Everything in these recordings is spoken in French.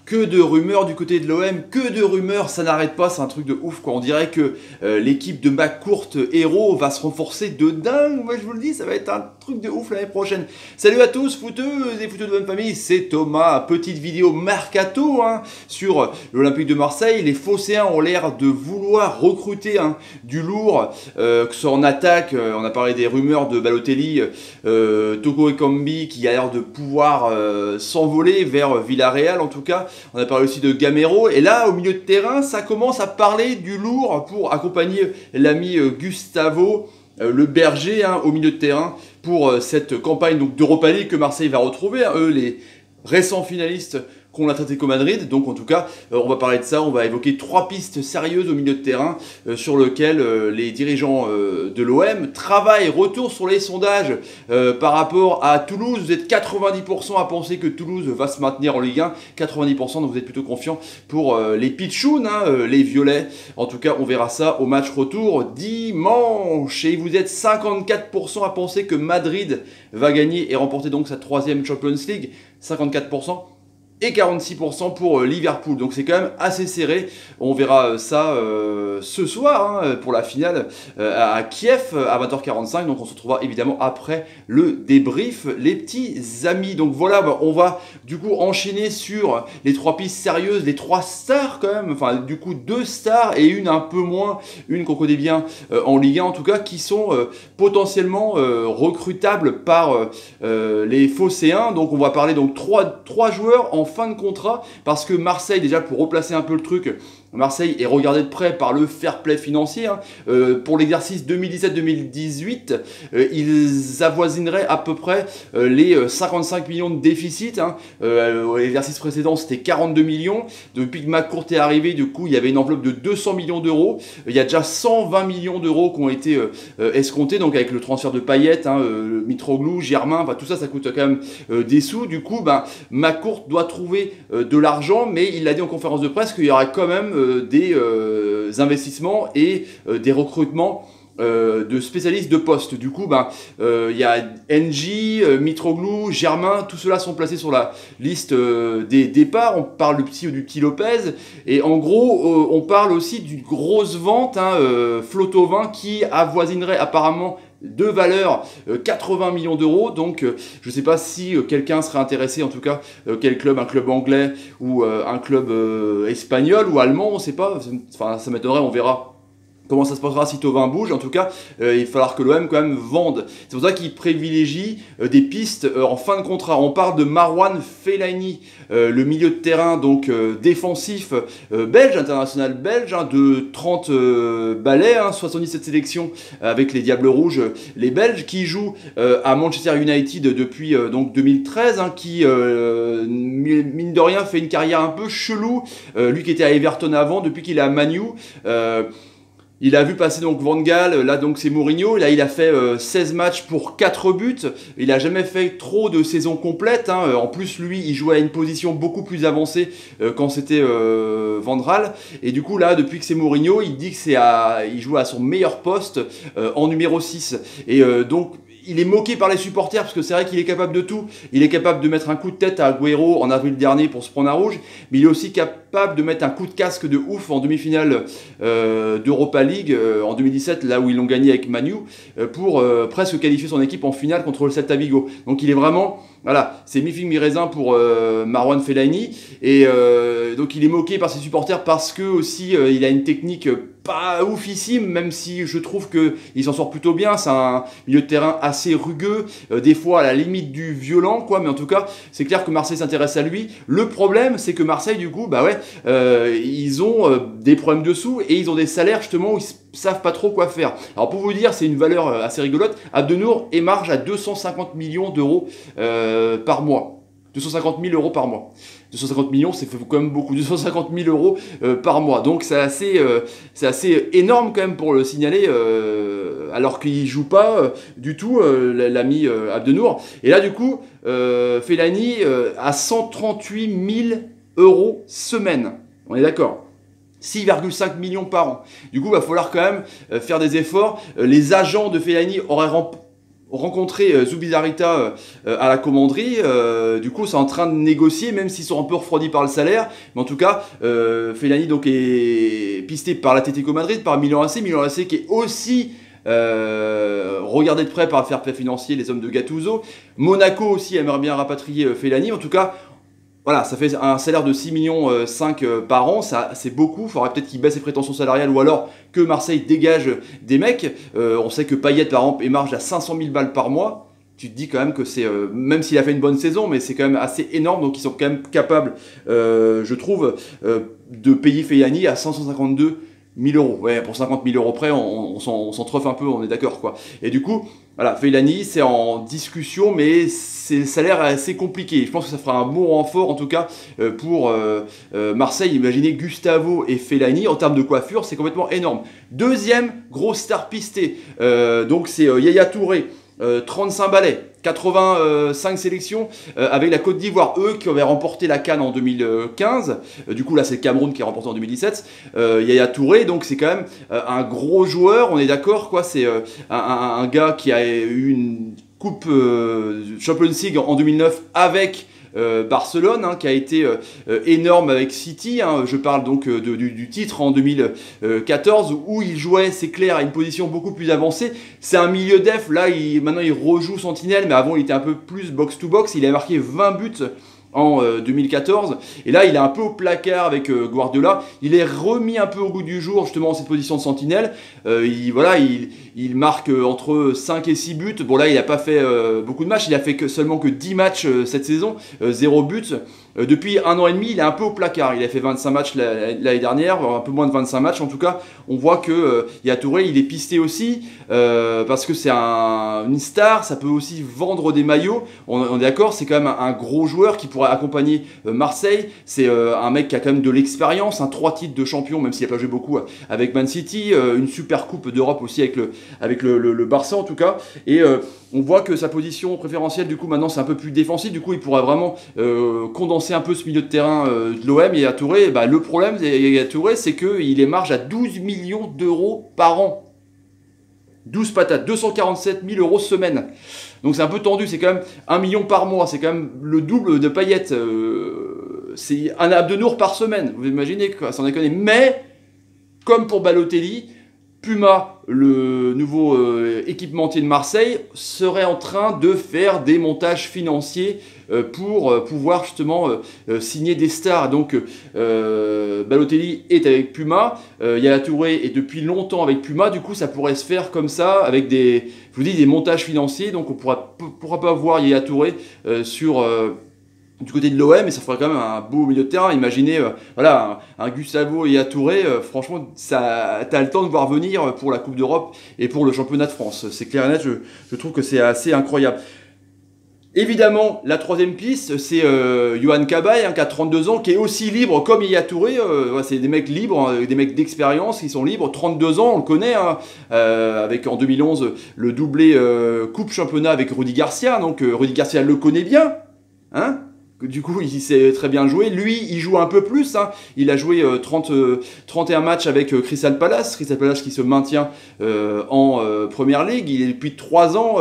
Que de rumeurs du côté de l'OM, que de rumeurs, ça n'arrête pas, c'est un truc de ouf quoi. On dirait que l'équipe de McCourt Héros va se renforcer de dingue, moi je vous le dis, ça va être un truc de ouf l'année prochaine. Salut à tous, footeuses et footeux de bonne famille, c'est Thomas, petite vidéo mercato sur l'Olympique de Marseille. Les Phocéens ont l'air de vouloir recruter du lourd, que ce soit en attaque, on a parlé des rumeurs de Balotelli, Toko Ekambi qui a l'air de pouvoir s'envoler vers Villarreal en tout cas. On a parlé aussi de Gamero, et là au milieu de terrain ça commence à parler du lourd pour accompagner l'ami Gustavo le berger au milieu de terrain pour cette campagne d'Europa League que Marseille va retrouver, eux les récents finalistes contre l'Atlético Madrid. Donc en tout cas on va parler de ça, on va évoquer 3 pistes sérieuses au milieu de terrain sur lesquelles les dirigeants de l'OM travaillent. Retour sur les sondages par rapport à Toulouse, vous êtes 90% à penser que Toulouse va se maintenir en Ligue 1, 90% donc vous êtes plutôt confiants pour les Pitchouns, les Violets. En tout cas on verra ça au match retour dimanche, et vous êtes 54% à penser que Madrid va gagner et remporter donc sa 3e Champions League, 54%. Et 46% pour Liverpool, donc c'est quand même assez serré. On verra ça ce soir pour la finale à Kiev à 20h45, donc on se retrouvera évidemment après le débrief les petits amis. Donc voilà, on va du coup enchaîner sur les 3 pistes sérieuses, les 3 stars quand même, enfin du coup 2 stars et une un peu moins, une qu'on connaît bien en Ligue 1 en tout cas, qui sont potentiellement recrutables par les Phocéens. Donc on va parler donc 3 joueurs en fin de contrat, parce que Marseille, déjà pour replacer un peu le truc, Marseille est regardé de près par le fair play financier. Pour l'exercice 2017-2018, ils avoisineraient à peu près les 55 millions de déficit. L'exercice précédent, c'était 42 millions. Depuis que McCourt est arrivé, du coup, il y avait une enveloppe de 200 millions d'euros. Il y a déjà 120 millions d'euros qui ont été escomptés, donc avec le transfert de Payet, Mitroglou, Germain, tout ça, ça coûte quand même des sous. Du coup, McCourt doit trouver de l'argent, mais il l'a dit en conférence de presse qu'il y aura quand même des investissements et des recrutements de spécialistes de poste. Du coup, y a NJ, Mitroglou, Germain, tout cela sont placés sur la liste des départs. On parle du petit Lopez, et en gros, on parle aussi d'une grosse vente, Flotovin, qui avoisinerait apparemment de valeur 80 millions d'euros. Donc je ne sais pas si quelqu'un serait intéressé, en tout cas quel club, un club anglais ou un club espagnol ou allemand, on ne sait pas, enfin ça m'étonnerait, on verra comment ça se passera si Thauvin bouge. En tout cas, il va falloir que l'OM quand même vende. C'est pour ça qu'il privilégie des pistes en fin de contrat. On parle de Marouane Fellaini, le milieu de terrain donc défensif belge, international belge, de 30 balais, 77 sélections avec les Diables Rouges, les Belges, qui joue à Manchester United depuis donc 2013, qui mine de rien fait une carrière un peu chelou. Lui qui était à Everton avant, depuis qu'il est à Man U. Il a vu passer donc Van Gaal, là donc c'est Mourinho, là il a fait 16 matchs pour 4 buts, il a jamais fait trop de saisons complètes, en plus lui il jouait à une position beaucoup plus avancée quand c'était Van Gaal, et du coup là depuis que c'est Mourinho, il dit que il joue à son meilleur poste en numéro 6, et donc il est moqué par les supporters parce que c'est vrai qu'il est capable de tout. Il est capable de mettre un coup de tête à Agüero en avril dernier pour se prendre un rouge, mais il est aussi capable de mettre un coup de casque de ouf en demi-finale d'Europa League en 2017, là où ils l'ont gagné avec Manu, pour presque qualifier son équipe en finale contre le Celta Vigo. Donc il est vraiment, voilà, c'est mi-figue mi-raisin pour Marouane Fellaini, et donc il est moqué par ses supporters parce que aussi il a une technique pas oufissime, même si je trouve qu'il s'en sort plutôt bien. C'est un milieu de terrain assez rugueux, des fois à la limite du violent, mais en tout cas, c'est clair que Marseille s'intéresse à lui. Le problème, c'est que Marseille, du coup, ils ont des problèmes de sous, et ils ont des salaires justement où ils savent pas trop quoi faire. Alors pour vous dire, c'est une valeur assez rigolote. Abdenour émarge à 250 millions d'euros par mois. 250 000 euros par mois. 250 millions, c'est quand même beaucoup. 250 000 euros par mois. Donc c'est assez énorme quand même pour le signaler, alors qu'il ne joue pas du tout, l'ami Abdenour. Et là, du coup, Fellaini à 138 000 euros semaine. On est d'accord ? 6,5 millions par an. Du coup, il va falloir quand même faire des efforts. Les agents de Fellaini auraient rencontré Zubizarreta à la commanderie. Du coup, c'est en train de négocier, même s'ils sont un peu refroidis par le salaire. Mais en tout cas, Fellaini donc est pisté par l'Atlético Madrid, par Milan AC. Milan AC qui est aussi regardé de près par le fair play financier, les hommes de Gattuso. Monaco aussi aimerait bien rapatrier Fellaini. En tout cas, voilà, ça fait un salaire de 6,5 millions par an, c'est beaucoup. Il faudrait peut-être qu'il baisse ses prétentions salariales ou alors que Marseille dégage des mecs. On sait que Payet, par exemple, émarge à 500 000 balles par mois. Tu te dis quand même que c'est, même s'il a fait une bonne saison, mais c'est quand même assez énorme. Donc ils sont quand même capables, je trouve, de payer Fellaini à 552 000 euros. Ouais, pour 50 000 euros près, on s'en truffe un peu, on est d'accord, quoi. Et du coup, voilà, Fellaini, c'est en discussion, mais ça a l'air assez compliqué. Je pense que ça fera un bon renfort, en tout cas, pour Marseille. Imaginez Gustavo et Fellaini, en termes de coiffure, c'est complètement énorme. Deuxième grosse star pistée, donc c'est Yaya Touré. 35 balais, 85 sélections avec la Côte d'Ivoire, eux qui avaient remporté la CAN en 2015. Du coup là c'est le Cameroun qui a remporté en 2017. Yaya Touré, donc c'est quand même un gros joueur, on est d'accord quoi. C'est un gars qui a eu une coupe Champions League en 2009 avec Barcelone, hein, qui a été énorme avec City, hein. Je parle donc du titre en 2014 où il jouait, c'est clair, à une position beaucoup plus avancée. C'est un milieu def, là maintenant il rejoue sentinelle, mais avant il était un peu plus box-to-box. Il a marqué 20 buts en 2014, et là il est un peu au placard avec Guardiola. Il est remis un peu au goût du jour justement en cette position de sentinelle. Il marque entre 5 et 6 buts. Bon là il n'a pas fait beaucoup de matchs, il a fait seulement que 10 matchs cette saison, 0 buts. Depuis 1 an et demi, il est un peu au placard. Il a fait 25 matchs l'année dernière, un peu moins de 25 matchs. En tout cas, on voit que Yaya Touré, il est pisté aussi parce que c'est une star. Ça peut aussi vendre des maillots. On est d'accord, c'est quand même un gros joueur qui pourrait accompagner Marseille. C'est un mec qui a quand même de l'expérience, 3 titres de champion, même s'il n'a pas joué beaucoup avec Man City, une super coupe d'Europe aussi avec le Barça en tout cas. Et on voit que sa position préférentielle, du coup, maintenant, c'est un peu plus défensif. Du coup, il pourrait vraiment condenser un peu ce milieu de terrain de l'OM. Et à Touré, bah, le problème à Touré, c'est qu'il est marge à 12 millions d'euros par an. 12 patates, 247 000 euros semaine. Donc c'est un peu tendu, c'est quand même 1 million par mois. C'est quand même le double de Payet. C'est un Abdenour par semaine. Vous imaginez, quoi, sans déconner. Mais, comme pour Balotelli, Puma, le nouveau équipementier de Marseille, serait en train de faire des montages financiers pour pouvoir justement signer des stars. Donc Balotelli est avec Puma, Yaya Touré est depuis longtemps avec Puma, du coup ça pourrait se faire comme ça avec des montages financiers. Donc on pourra pas voir Yaya Touré du côté de l'OM, et ça ferait quand même un beau milieu de terrain. Imaginez voilà, un Gustavo et Touré, franchement, t'as le temps de voir venir pour la Coupe d'Europe et pour le championnat de France. C'est clair et net, je trouve que c'est assez incroyable. Évidemment, la troisième piste, c'est Yohan Cabaye, qui a 32 ans, qui est aussi libre comme Yaya Touré. C'est des mecs libres, des mecs d'expérience qui sont libres. 32 ans, on le connaît, hein, avec en 2011 le doublé Coupe Championnat avec Rudy Garcia. Donc Rudy Garcia le connaît bien, hein. Du coup, il sait très bien jouer. Lui, il joue un peu plus. Hein. Il a joué 31 matchs avec Crystal Palace. Crystal Palace qui se maintient en Premier League. Il est depuis 3 ans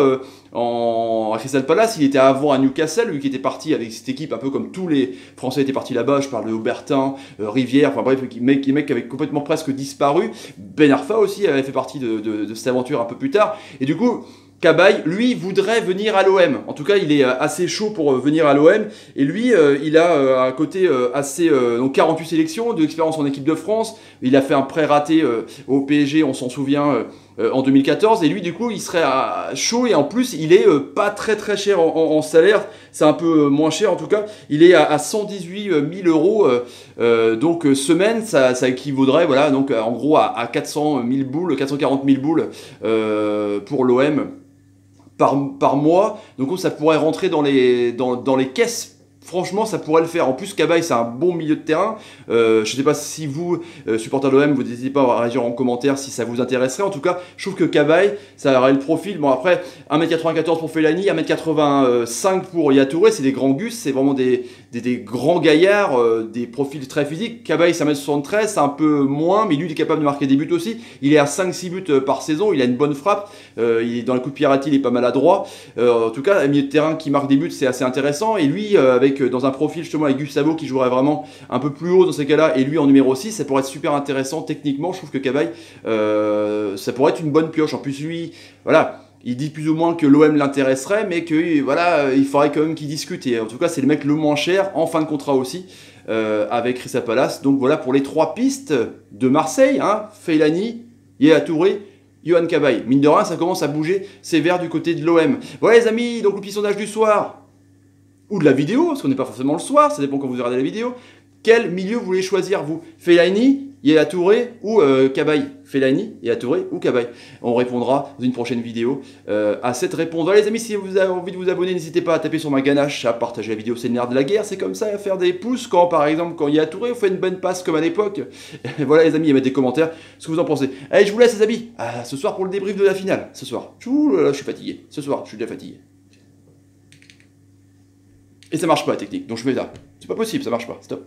à Crystal Palace. Il était avant à Newcastle, lui qui était parti avec cette équipe, un peu comme tous les Français étaient partis là-bas. Je parle de Aubertin, Rivière, enfin bref, les mecs qui avaient complètement presque disparu. Ben Arfa aussi avait fait partie de cette aventure un peu plus tard. Et du coup, Cabaye, lui, voudrait venir à l'OM. En tout cas, il est assez chaud pour venir à l'OM. Et lui, il a un côté assez... donc 48 sélections, de l'expérience en équipe de France. Il a fait un prêt raté au PSG, on s'en souvient, en 2014. Et lui, du coup, il serait chaud. Et en plus, il est pas très très cher en salaire. C'est un peu moins cher en tout cas. Il est à 118 000 euros. Donc semaine, ça équivaudrait, voilà, donc en gros à 400 000 boules, 440 000 boules pour l'OM. Par mois, donc ça pourrait rentrer dans les caisses franchement, ça pourrait le faire. En plus, Cabaye, c'est un bon milieu de terrain. Je ne sais pas si vous, supporters de l'OM, vous n'hésitez pas à réagir en commentaire si ça vous intéresserait. En tout cas, je trouve que Cabaye, ça aurait le profil. Bon, après, 1m94 pour Fellaini, 1m85 pour Yatouré, c'est des grands gus, c'est vraiment des grands gaillards, des profils très physiques. Cabaye, c'est 1m73, c'est un peu moins, mais lui, il est capable de marquer des buts aussi. Il est à 5-6 buts par saison, il a une bonne frappe. Il est dans le coup de pied arrêté, il est pas maladroit. En tout cas, un milieu de terrain qui marque des buts, c'est assez intéressant. Et lui, dans un profil justement avec Gustavo qui jouerait vraiment un peu plus haut dans ces cas-là, et lui en numéro 6, ça pourrait être super intéressant techniquement. Je trouve que Cabaye, ça pourrait être une bonne pioche. En plus, lui, voilà. Il dit plus ou moins que l'OM l'intéresserait, mais que voilà, il faudrait quand même qu'il discute. Et en tout cas, c'est le mec le moins cher, en fin de contrat aussi, avec Crystal Palace. Donc voilà pour les 3 pistes de Marseille, hein, Fellaini, Yaya Touré, Yohan Cabaye. Mine de rien, ça commence à bouger sévère du côté de l'OM. Voilà les amis, donc le petit sondage du soir, ou de la vidéo, parce qu'on n'est pas forcément le soir, ça dépend quand vous regardez la vidéo. Quel milieu vous voulez choisir, vous? Fellaini, Yaya Touré ou Cabaye? Fellaini, Yaya Touré ou Cabaye? On répondra dans une prochaine vidéo à cette réponse. Voilà les amis, si vous avez envie de vous abonner, n'hésitez pas à taper sur ma ganache, à partager la vidéo, c'est le nerf de la guerre, c'est comme ça, à faire des pouces quand par exemple, quand Yaya Touré vous fait une bonne passe comme à l'époque. Voilà les amis, à mettre des commentaires, ce que vous en pensez. Allez, je vous laisse les amis, ce soir pour le débrief de la finale, ce soir. Je suis fatigué, ce soir, je suis déjà fatigué. Et ça marche pas la technique, donc je fais ça. C'est pas possible, ça marche pas, stop.